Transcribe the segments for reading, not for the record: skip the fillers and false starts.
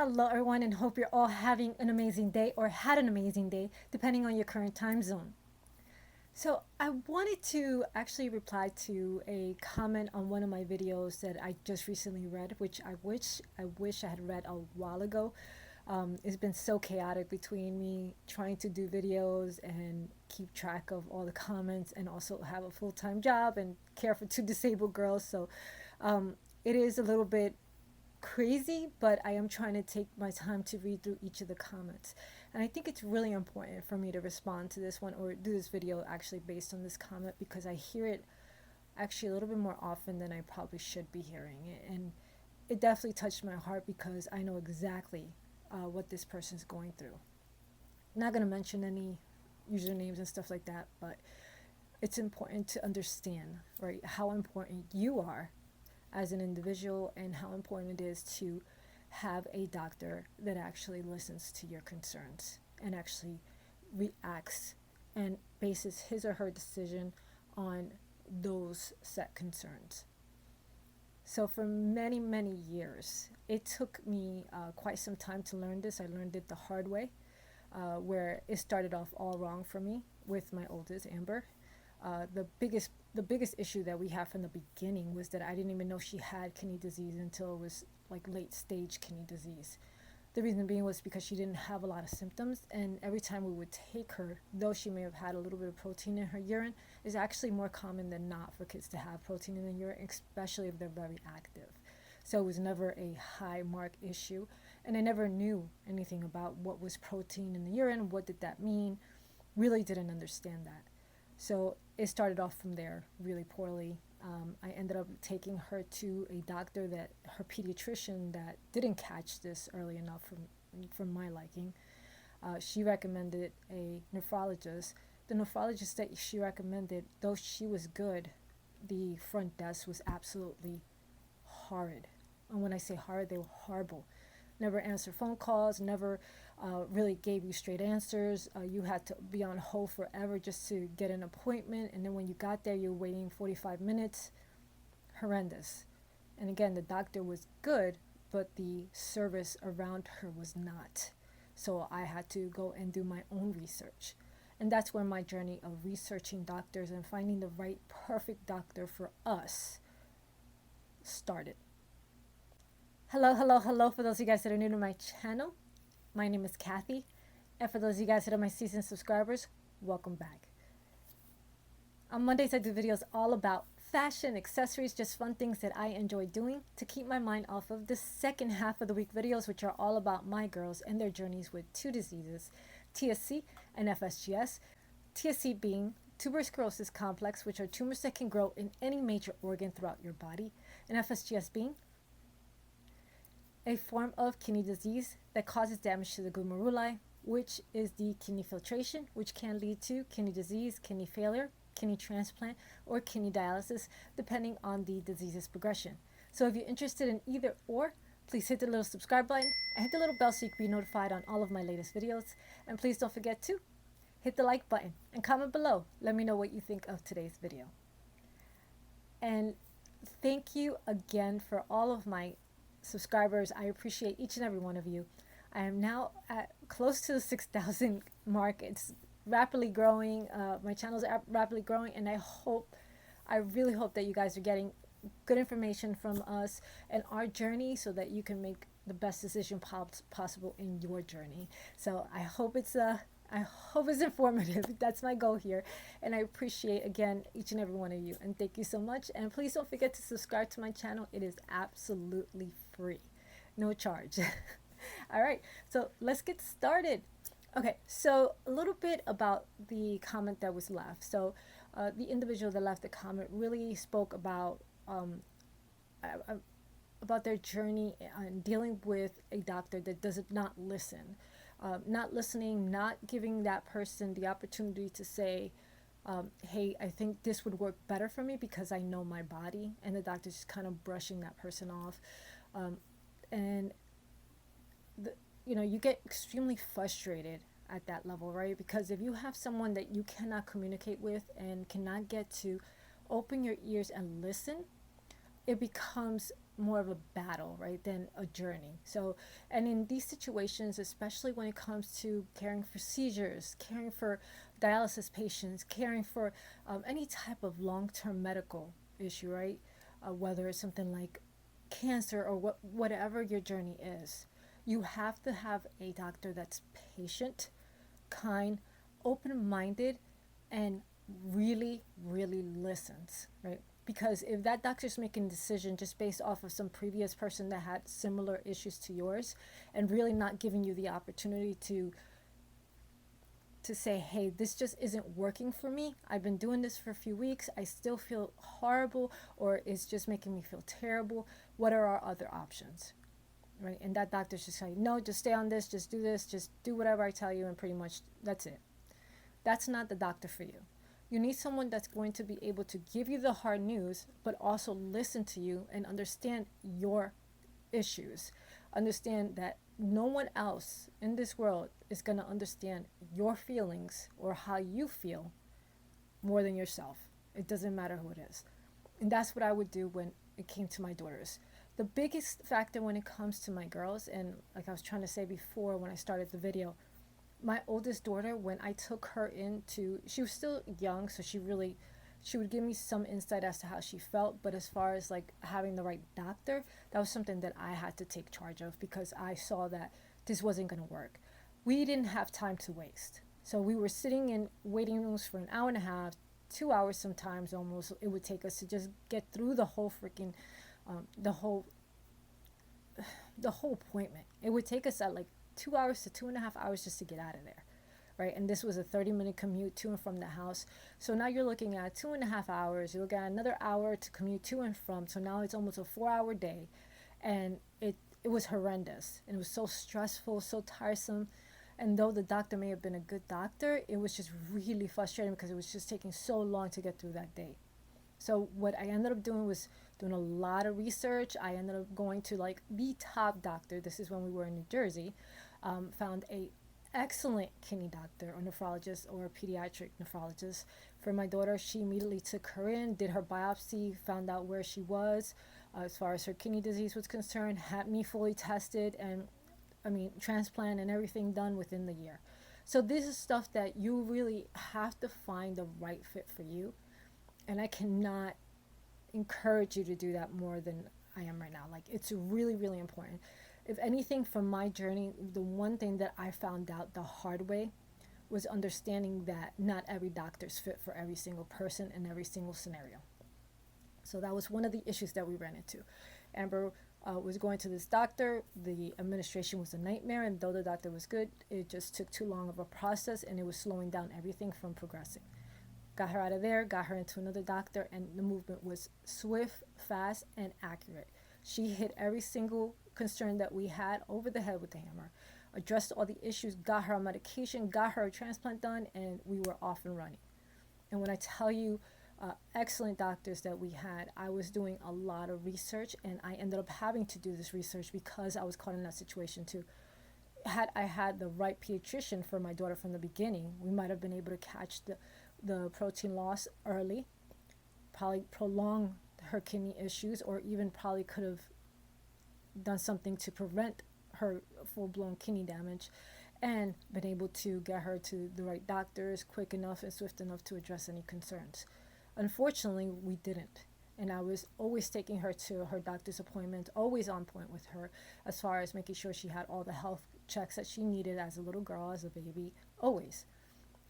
Hello, everyone, and hope you're all having an amazing day or had an amazing day, depending on your current time zone. So, I wanted to actually reply to a comment on one of my videos that I just recently read, which I wish I had read a while ago. It's been so chaotic between me trying to do videos and keep track of all the comments, and also have a full time job and care for two disabled girls. So, it is a little bit crazy, but I am trying to take my time to read through each of the comments. And I think it's really important for me to respond to this one or do this video actually based on this comment, because I hear it actually a little bit more often than I probably should be hearing it. And it definitely touched my heart because I know exactly what this person's going through. I'm not going to mention any usernames and stuff like that, but it's important to understand, right, how important you are as an individual and how important it is to have a doctor that actually listens to your concerns and actually reacts and bases his or her decision on those set concerns. So, for many, many years, it took me quite some time to learn this. I learned it the hard way, where it started off all wrong for me with my oldest, Amber. The biggest issue that we had from the beginning was that I didn't even know she had kidney disease until it was like late stage kidney disease. The reason being was because she didn't have a lot of symptoms, and every time we would take her, though she may have had a little bit of protein in her urine, it's actually more common than not for kids to have protein in the urine, especially if they're very active. So it was never a high mark issue, and I never knew anything about what was protein in the urine, what did that mean, really didn't understand that. So it started off from there really poorly. I ended up taking her to a doctor, that her pediatrician, that didn't catch this early enough from my liking. She recommended a nephrologist. The nephrologist that she recommended, though she was good, the front desk was absolutely horrid. And when I say horrid, they were horrible. Never answered phone calls, never really gave you straight answers. You had to be on hold forever just to get an appointment. And then when you got there, you were waiting 45 minutes. Horrendous. And again, the doctor was good, but the service around her was not. So I had to go and do my own research. And that's where my journey of researching doctors and finding the right perfect doctor for us started. Hello, hello, hello, for those of you guys that are new to my channel. My name is Kathy, and for those of you guys that are my seasoned subscribers, welcome back. On Mondays, I do videos all about fashion, accessories, just fun things that I enjoy doing to keep my mind off of the second half of the week videos, which are all about my girls and their journeys with two diseases, TSC and FSGS. TSC being tuberous sclerosis complex, which are tumors that can grow in any major organ throughout your body, and FSGS being a form of kidney disease that causes damage to the glomeruli, which is the kidney filtration, which can lead to kidney disease, kidney failure, kidney transplant, or kidney dialysis, depending on the disease's progression. So if you're interested in either or, please hit the little subscribe button and hit the little bell so you can be notified on all of my latest videos. And please don't forget to hit the like button and comment below. Let me know what you think of today's video. And thank you again for all of my subscribers. I appreciate each and every one of you. I am now at close to the 6,000 mark. It's rapidly growing. My channel is rapidly growing, and I really hope that you guys are getting good information from us and our journey, so that you can make the best decision possible in your journey. So I hope it's informative. That's my goal here. And I appreciate, again, each and every one of you. And thank you so much. And please don't forget to subscribe to my channel. It is absolutely free. No charge. All right. So let's get started. Okay. So a little bit about the comment that was left. So the individual that left the comment really spoke about their journey and dealing with a doctor that does not listen. Not listening, not giving that person the opportunity to say, hey, I think this would work better for me because I know my body, and the doctor's just kind of brushing that person off. And you get extremely frustrated at that level, right? Because if you have someone that you cannot communicate with and cannot get to open your ears and listen, it becomes more of a battle, right, than a journey. So, and in these situations, especially when it comes to caring for seizures, caring for dialysis patients, caring for any type of long-term medical issue, right, whether it's something like cancer or whatever your journey is, you have to have a doctor that's patient, kind, open-minded, and really, really listens, right? Because if that doctor's making a decision just based off of some previous person that had similar issues to yours and really not giving you the opportunity to say, hey, this just isn't working for me. I've been doing this for a few weeks. I still feel horrible, or it's just making me feel terrible. What are our other options? Right? And that doctor's just like, no, just stay on this, just do this, just do whatever I tell you, and pretty much that's it. That's not the doctor for you. You need someone that's going to be able to give you the hard news, but also listen to you and understand your issues. Understand that no one else in this world is going to understand your feelings or how you feel more than yourself. It doesn't matter who it is. And that's what I would do when it came to my daughters. The biggest factor when it comes to my girls, and like I was trying to say before when I started the video, my oldest daughter, when I took her into, she was still young, so she would give me some insight as to how she felt, but as far as like having the right doctor, that was something that I had to take charge of because I saw that this wasn't going to work. We didn't have time to waste. So we were sitting in waiting rooms for an hour and a half, 2 hours sometimes almost, it would take us to just get through the whole freaking, the whole appointment. It would take us at like 2 hours to 2.5 hours just to get out of there, right? And this was a 30-minute commute to and from the house. So now you're looking at 2.5 hours. You look at another hour to commute to and from. So now it's almost a 4-hour day, and it was horrendous, and it was so stressful, so tiresome. And though the doctor may have been a good doctor, it was just really frustrating because it was just taking so long to get through that day. So what I ended up doing was doing a lot of research. I ended up going to like the top doctor. This is when we were in New Jersey. Found a excellent kidney doctor or nephrologist or a pediatric nephrologist for my daughter. She immediately took her in, did her biopsy, found out where she was as far as her kidney disease was concerned, had me fully tested, and transplant and everything done within the year. So this is stuff that you really have to find the right fit for you. And I cannot encourage you to do that more than I am right now. Like, it's really, really important. If anything, from my journey, the one thing that I found out the hard way was understanding that not every doctor's fit for every single person in every single scenario. So that was one of the issues that we ran into. Amber was going to this doctor. The administration was a nightmare, and though the doctor was good, it just took too long of a process, and it was slowing down everything from progressing. Got her out of there, got her into another doctor, and the movement was swift, fast, and accurate. She hit every single concern that we had over the head with the hammer, addressed all the issues, got her on medication, got her a transplant done, and we were off and running. And when I tell you excellent doctors that we had, I was doing a lot of research, and I ended up having to do this research because I was caught in that situation too. Had I had the right pediatrician for my daughter from the beginning, we might have been able to catch the protein loss early, probably prolong her kidney issues, or even probably could have done something to prevent her full-blown kidney damage, and been able to get her to the right doctors quick enough and swift enough to address any concerns. Unfortunately, we didn't. And I was always taking her to her doctor's appointment, always on point with her as far as making sure she had all the health checks that she needed as a little girl, as a baby, always.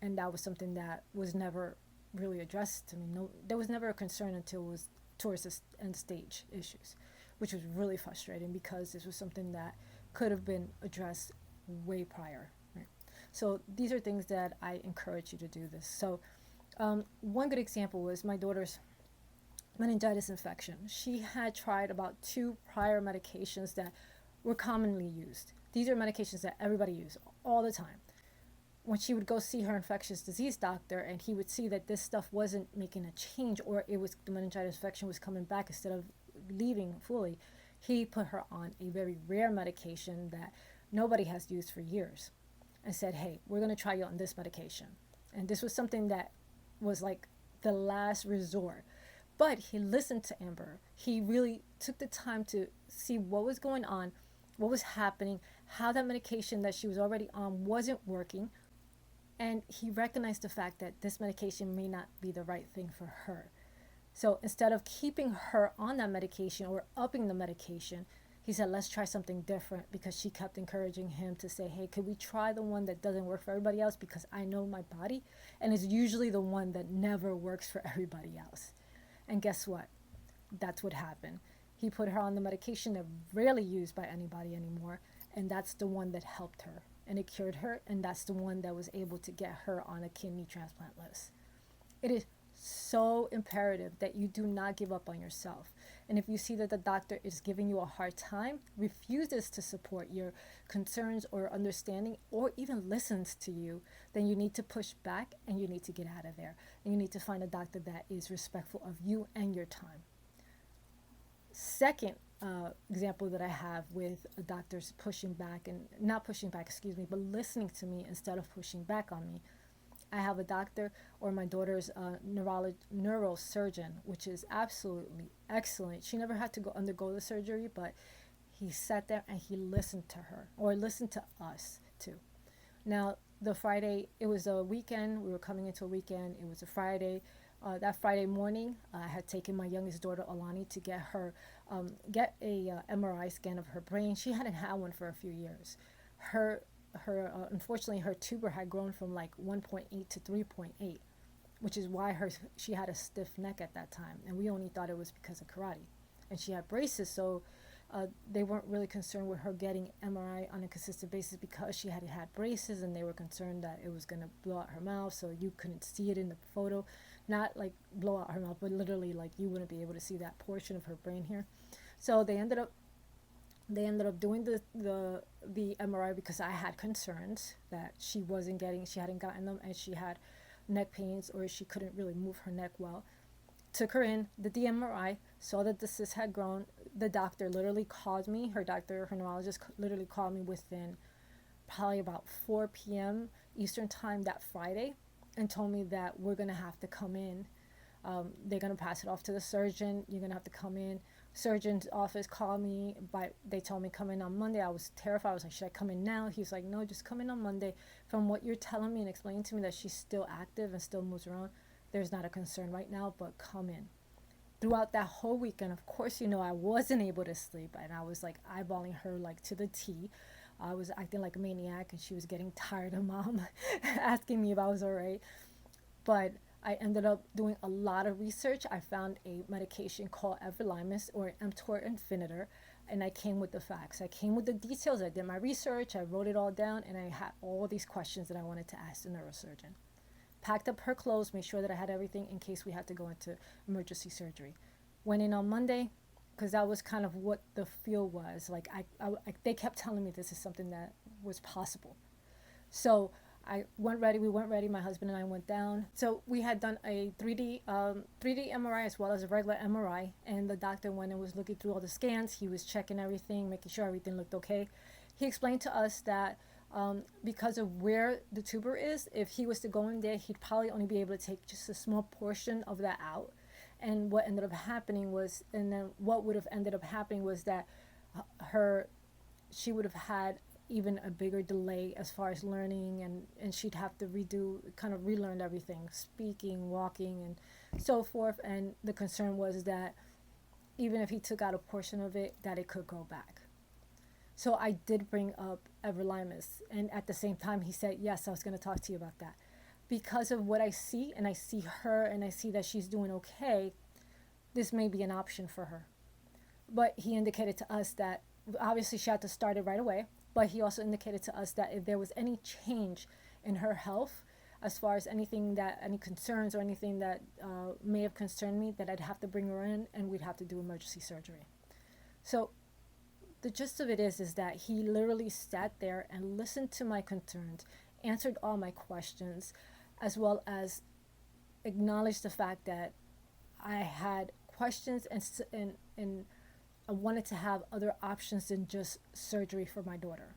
And that was something that was never really addressed to me. No, there was never a concern until it was towards the end stage issues, which was really frustrating because this was something that could have been addressed way prior. Right? So these are things that I encourage you to do this. So one good example was my daughter's meningitis infection. She had tried about 2 prior medications that were commonly used. These are medications that everybody uses all the time. When she would go see her infectious disease doctor and he would see that this stuff wasn't making a change, or it was the meningitis infection was coming back instead of leaving fully, he put her on a very rare medication that nobody has used for years and said, hey, we're going to try you on this medication. And this was something that was like the last resort. But he listened to Amber. He really took the time to see what was going on, what was happening, how that medication that she was already on wasn't working. And he recognized the fact that this medication may not be the right thing for her. So instead of keeping her on that medication or upping the medication, he said, let's try something different, because she kept encouraging him to say, hey, could we try the one that doesn't work for everybody else? Because I know my body, and it's usually the one that never works for everybody else. And guess what? That's what happened. He put her on the medication that rarely used by anybody anymore, and that's the one that helped her, and it cured her, and that's the one that was able to get her on a kidney transplant list. It is so imperative that you do not give up on yourself. And if you see that the doctor is giving you a hard time, refuses to support your concerns or understanding, or even listens to you, then you need to push back and you need to get out of there. And you need to find a doctor that is respectful of you and your time. Second example that I have with doctors pushing back, and not pushing back, but listening to me instead of pushing back on me. I have a doctor, or my daughter's neurosurgeon, which is absolutely excellent. She never had to undergo the surgery, but he sat there and he listened to her, or listened to us too. Now, the Friday, it was a weekend. We were coming into a weekend. It was a Friday. That Friday morning, I had taken my youngest daughter, Alani, to get her get a MRI scan of her brain. She hadn't had one for a few years. Unfortunately, her tumor had grown from like 1.8 to 3.8, which is why she had a stiff neck at that time, and we only thought it was because of karate. And she had braces, so they weren't really concerned with her getting MRI on a consistent basis because she had braces, and they were concerned that it was going to blow out her mouth, so you couldn't see it in the photo. Not like blow out her mouth, but literally like you wouldn't be able to see that portion of her brain here. So they ended up doing the MRI because I had concerns that she hadn't gotten them, and she had neck pains, or she couldn't really move her neck well. Took her in, did the MRI, saw that the cyst had grown. The doctor literally called me, her neurologist literally called me within probably about 4 p.m. Eastern time that Friday, and told me that we're going to have to come in. They're going to pass it off to the surgeon. You're going to have to come in. Surgeon's office called me, but they told me come in on Monday. I was terrified. I was like, should I come in now? He's like, no, just come in on Monday. From what you're telling me and explaining to me that she's still active and still moves around, there's not a concern right now, but come in. Throughout that whole weekend, of course, I wasn't able to sleep, and I was like eyeballing her like to the T. I was acting like a maniac, and she was getting tired of mom asking me if I was all right. But I ended up doing a lot of research. I found a medication called Everolimus, or mTOR Infinitor, and I came with the facts. I came with the details. I did my research. I wrote it all down, and I had all these questions that I wanted to ask the neurosurgeon. Packed up her clothes, made sure that I had everything in case we had to go into emergency surgery. Went in on Monday, because that was kind of what the feel was. Like they kept telling me this is something that was possible. So we went ready, my husband and I went down. So we had done a 3D MRI as well as a regular MRI, and the doctor went and was looking through all the scans. He was checking everything, making sure everything looked okay. He explained to us that because of where the tumor is, if he was to go in there, he'd probably only be able to take just a small portion of that out. And what would have ended up happening was that she would have had even a bigger delay as far as learning, and she'd have to relearn everything, speaking, walking, and so forth. And the concern was that even if he took out a portion of it, that it could grow back. So I did bring up Everolimus, and at the same time he said, yes, I was going to talk to you about that. Because of what I see, and I see her, and I see that she's doing okay, this may be an option for her. But he indicated to us that obviously she had to start it right away, but he also indicated to us that if there was any change in her health, as far as any concerns or anything that may have concerned me, that I'd have to bring her in and we'd have to do emergency surgery. So the gist of it is that he literally sat there and listened to my concerns, answered all my questions, as well as acknowledged the fact that I had questions and I wanted to have other options than just surgery for my daughter.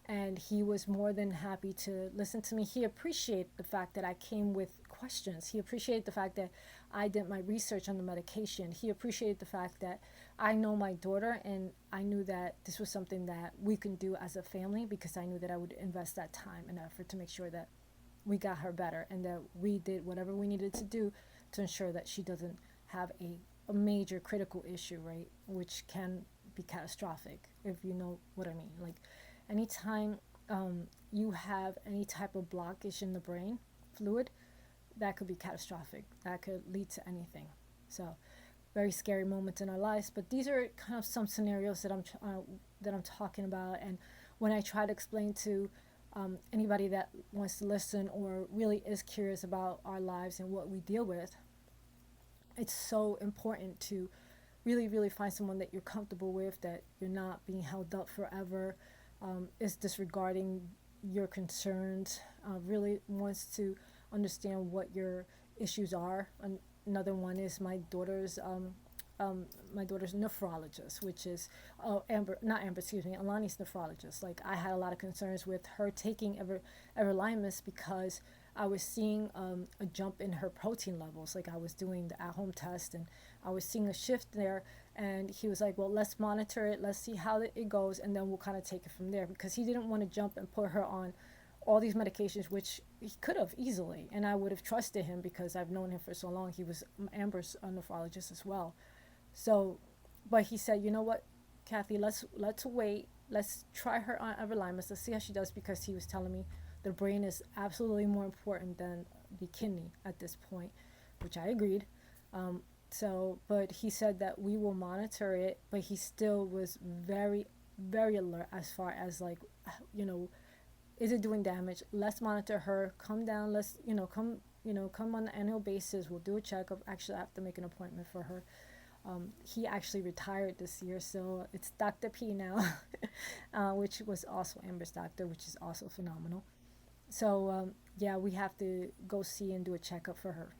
And he was more than happy to listen to me. He appreciated the fact that I came with questions. He appreciated the fact that I did my research on the medication. He appreciated the fact that I know my daughter, and I knew that this was something that we can do as a family, because I knew that I would invest that time and effort to make sure that we got her better, and that we did whatever we needed to do to ensure that she doesn't have a major critical issue, right? Which can be catastrophic, if you know what I mean. Like, anytime you have any type of blockage in the brain fluid, that could be catastrophic. That could lead to anything. So, very scary moments in our lives. But these are kind of some scenarios that I'm talking about. And when I try to explain to anybody that wants to listen or really is curious about our lives and what we deal with, it's so important to really, really find someone that you're comfortable with, that you're not being held up forever, is disregarding your concerns, really wants to understand what your issues are. Another one is my daughter's nephrologist, which is Alani's nephrologist. Like, I had a lot of concerns with her taking Everolimus, because I was seeing a jump in her protein levels. Like, I was doing the at-home test, and I was seeing a shift there. And he was like, well, let's monitor it. Let's see how it goes, and then we'll kind of take it from there. Because he didn't want to jump and put her on all these medications, which he could have easily. And I would have trusted him because I've known him for so long. He was Amber's nephrologist as well. So, but he said, you know what, Kathy, let's wait. Let's try her on Everolimus. Let's see how she does, because he was telling me the brain is absolutely more important than the kidney at this point, which I agreed. But he said that we will monitor it, but he still was very, very alert as far as, like, is it doing damage? Let's monitor her. Come down. Let's, come on an annual basis. We'll do a checkup. Actually, I have to make an appointment for her. He actually retired this year, so it's Dr. P now, which was also Amber's doctor, which is also phenomenal. So, yeah, we have to go see and do a checkup for her.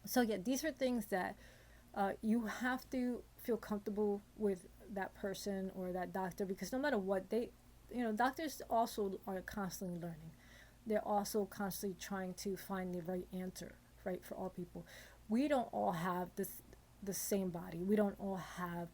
So, yeah, these are things that you have to feel comfortable with that person or that doctor, because no matter what, doctors also are constantly learning. They're also constantly trying to find the right answer, right, for all people. We don't all have the same body. We don't all have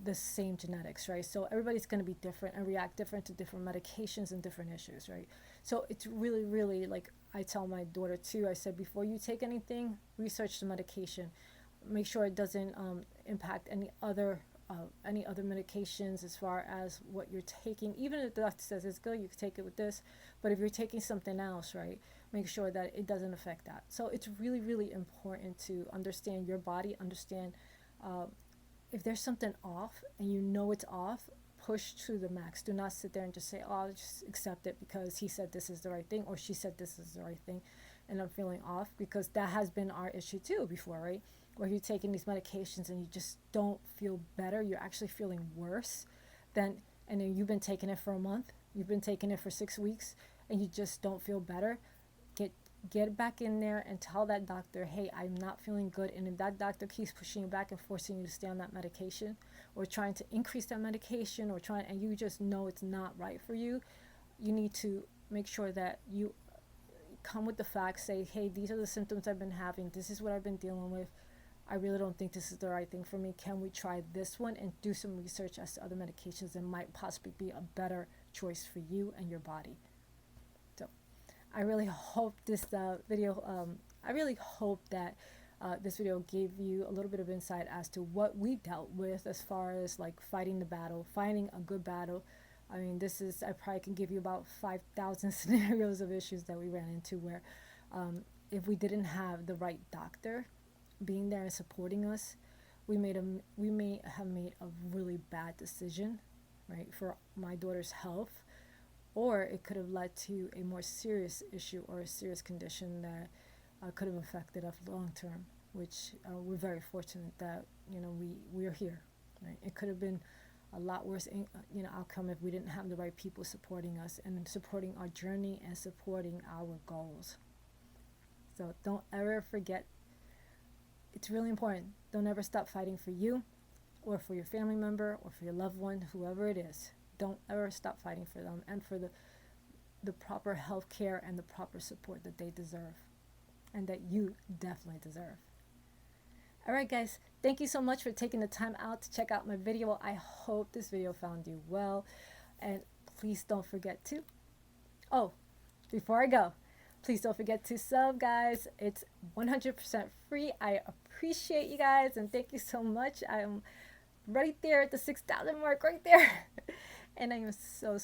the same genetics, right? So everybody's going to be different and react different to different medications and different issues, right? So it's really, really, like I tell my daughter too, I said, before you take anything, research the medication. Make sure it doesn't impact any other medications as far as what you're taking. Even if the doctor says it's good, you can take it with this. But if you're taking something else, right, make sure that it doesn't affect that. So it's really, really important to understand your body, understand if there's something off and you know it's off, push to the max. Do not sit there and just say, oh, I'll just accept it because he said this is the right thing, or she said this is the right thing, and I'm feeling off, because that has been our issue too before, right? Where you're taking these medications and you just don't feel better. You're actually feeling worse and then you've been taking it for a month, you've been taking it for 6 weeks, and you just don't feel better. Get back in there and tell that doctor, hey, I'm not feeling good. And if that doctor keeps pushing you back and forcing you to stay on that medication, or trying to increase that medication, and you just know it's not right for you, you need to make sure that you come with the facts. Say, hey, these are the symptoms I've been having. This is what I've been dealing with. I really don't think this is the right thing for me. Can we try this one? And do some research as to other medications that might possibly be a better choice for you and your body. So I really hope this I really hope that this video gave you a little bit of insight as to what we dealt with as far as like fighting the battle, finding a good battle. I mean, I probably can give you about 5,000 scenarios of issues that we ran into where if we didn't have the right doctor being there and supporting us, we may have made a really bad decision, right, for my daughter's health, or it could have led to a more serious issue or a serious condition that could have affected us long term, which we're very fortunate that we're here, right? It could have been a lot worse outcome if we didn't have the right people supporting us and supporting our journey and supporting our goals. So don't ever forget, it's really important. Don't ever stop fighting for you or for your family member or for your loved one, whoever it is. Don't ever stop fighting for them and for the proper health care and the proper support that they deserve. and that you definitely deserve. All right, guys, thank you so much for taking the time out to check out my video. I hope this video found you well, and please don't forget to, oh, before I go, please don't forget to sub, guys. It's 100% free. I appreciate you guys, and thank you so much. I'm right there at the 6,000 mark, right there. And I am so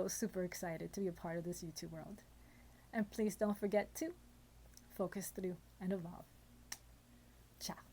super excited to be a part of this YouTube world. And please don't forget to focus through and evolve. Ciao.